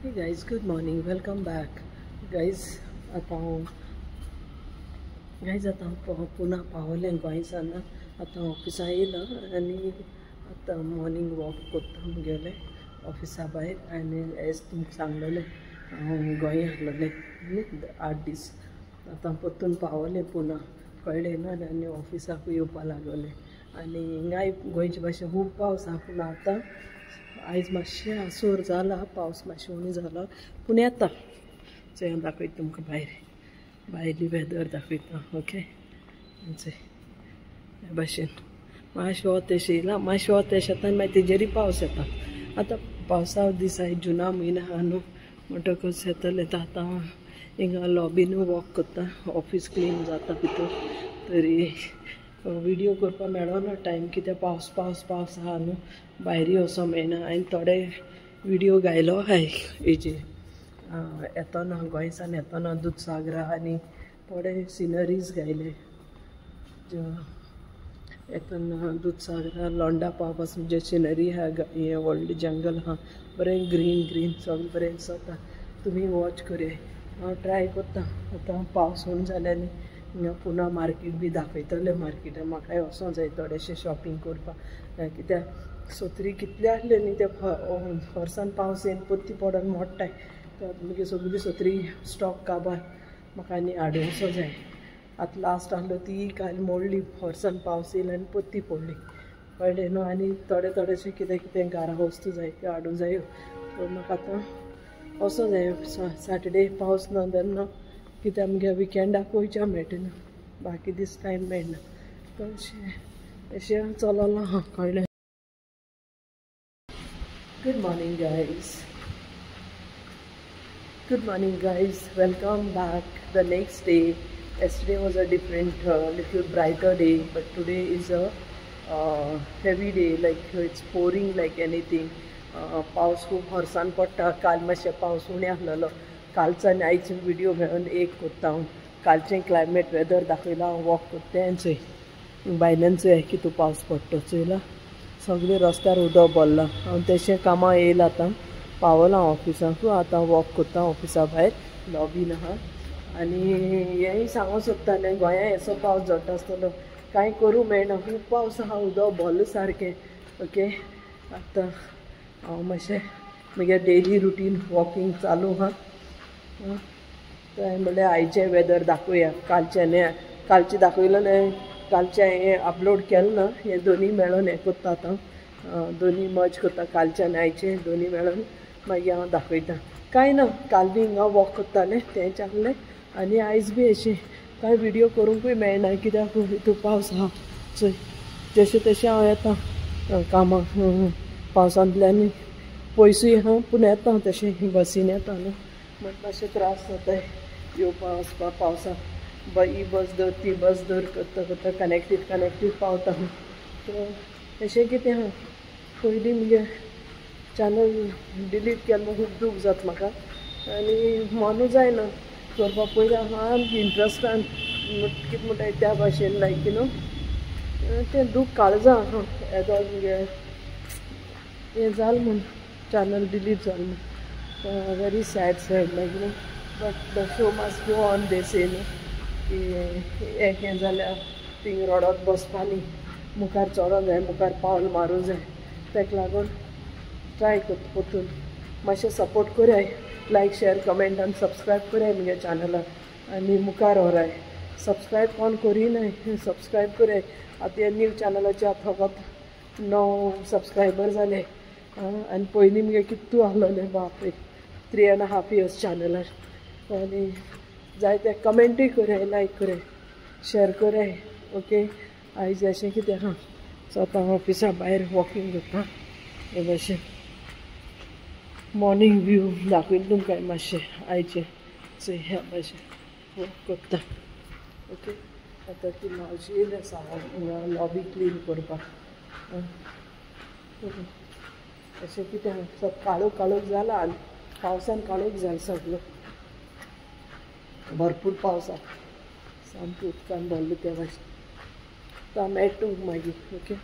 Hey guys, good morning. Welcome back. Guys, आता पुन्हा पावले गोंयसान आता ऑफिसा येयला आनी आता मॉर्निंग वॉक करता मुगेले ऑफिसा भायर आनी एज तुमकां सांगलेलें हांव गोंय आहलोलें 8 दीस आतां परतून पावलें पुन्हा कळ्ळें ना आनी ऑफिसाक येवपा लागलें आनी हिंगाय गोंयचे भाशेन खूब पावस आहा पूण आतां आयज मातशें आसोर जाला पावस मातशें उणी जाला पूण येता चोय हांव दाखयता तुमकां भायली वेदर दाखयता ओके चोय हे भाशेन मातशें वोतेश येयला मातशें वोतेश येता आनी मागीर तेजेरूय पावस येता आतां पावसा दिसा जुना म्हयनो आहा न्हू म्हणटकच येतलें आतां हिंगा लॉबीन वॉक करता ऑफीस क्लीन जाता भितर तरी व्हिडियो करपा मेळोना टायम कित्याक पावस आहा न्हू भायर वचो मेळना हांवें थोडे व्हिडियो घायलो आहाय हेजे येतना गोंयसान येतना दूदसागरा आनी थोडे सिनरीज घायले येतना दूदसागरा लोंडा पावपासून जे सिनरी आहा हे व्हडलें जंगल आहा बरें ग्रीन सगळें बरें दिसता तुमी वॉच करे हांव ट्राय करता आतां पावस उण जालें आनी हिंगा पुना मार्केट बी दाखयतलें मार्केटान म्हाकाय वचों जाय थोडेशें शॉपिंग करपाक कित्याक सोत्री कितले आहले न्ही ते वर्सान पावस येवन पत्ती पडोन मोडटाय मुगे सगळी सोत्री स्टॉक काबार म्हाका आनी हाडूं वचो जाय आतां लास्ट आहलो ती काल मोडली वर्सान पावस येयलो आनी पत्ती पडली कळ्ळें न्हू आनी थोडेशें कितें घरा वस्तू जाय त्यो हाडूं जायो सो म्हाका आतां वचो जाय सॅटर्डे पावस ना तेन्ना कित्याक मुगे विकेंडाक वयच्या मेळटना बाकी दीस टायम मेळना तर अशें चलोलां हांव कळ्ळें Good morning guys, welcome back. The next day, yesterday was a different little brighter day, but today is a heavy day, like it's pouring like anything. पावस खूब हरसान पडटा काल मातशें पावस उणें आहलोलो कालचो आनी आयचो व्हिडियो मेळोन एक करता हांव कालचें क्लायमेट वेदर दाखयला हांव वॉक करता तें चोय भायल्यान चोय कितू पावस पडटा चोयला सगळें रस्त्यार उदक भरलां हांव तेशें कामां येयला आतां पावलां ऑफिसाक आतां वॉक करता ऑफिसा भायर लॉबीन आहा आनी हेंय सांगूं सोदतालें गोंयां असो पावस झडटा आसतलो कांय करूं मेळना खूब पावस आहा उदक भरलें सारकें ओके आतां हांव मातशें म्हगे डेली रुटीन वॉकींग चालू आहा थंय म्हणल्यार आयचें वेदर दाखोवया कालचें दाखयलेलें कालचें हें अपलोड केलें ना हें दोनी मेळोन हें करता आतां दोनी मर्ज करता कालचें आनी आयचें दोनी मेळोन मागीर हांव दाखयतां कांय ना काल बी हिंगा वॉक करतालें तेंच आहलें आनी आयज बी अशें कांय व्हिडियो करूंकूय मेळना कित्याक हितू पावस आहा चोय जशें तशें हांव येता कामाक पावसांतल्यान पयसूय आहा पूण येता तशें बसीन येता न्हू म्हण मातशें त्रास जाताय येवपा वचपा पावसाक ही बस धर ती बस धर करता कनेक्टीव पावता सो अशें कितें आहा पयलीं मुगे चॅनल डिलीट केलें खूब दूख जाता म्हाका आनी मनू जायना करपा पयलीं आहा इंट्रस्टान कितें म्हणटाय त्या भाशेन लायक न्हू तें दूख काळजां आहा येदो मुगे हें जालें म्हूण चॅनल डिलीट जालें म्हूण वेरी सॅड लायक न्हू but the show must go on they say न्हू की एक हें जाल्यार थिंग रडत बसपा न्ही मुखार चोडों जाय मुखार पावल मारूं जाय तेका लागून ट्राय करता परतून मातशें सपोर्ट कोराय लायक शेअर कमेंट आनी सबस्क्रायब कोराय मुगे चॅनलाक आनी मुखार व्हराय सबस्क्रायब कोण करिनाय सबस्क्रायब कोराय आतां ह्या न्यू चॅनलाचेर फकत 9 सबस्क्रायबर जाले आनी पयलीं मुगे कितू आहलोलें बापरे 3.5 years चॅनलार आनी जायते कमेंटूय कोराय लायक कोराय शेअर कोराय ओके आयज अशें कितें आहा सो आतां हांव ऑफिसा भायर वॉकींग करता हे भाशेन मॉर्निंग व्यू दाखयलें तुमकां मातशें आयचें सो ह्या भाशेन वॉक करता ओके आतां ती मावशी येयली आसा हांगा लॉबी क्लीन करपाक अशें कितें आहा सब काळोख जाला आनी पावसान काळोख जाला सगळो भरपूर पावस आहा सामकें उदकान भरलें त्या भाशेन तो मेळटा मागीर ओके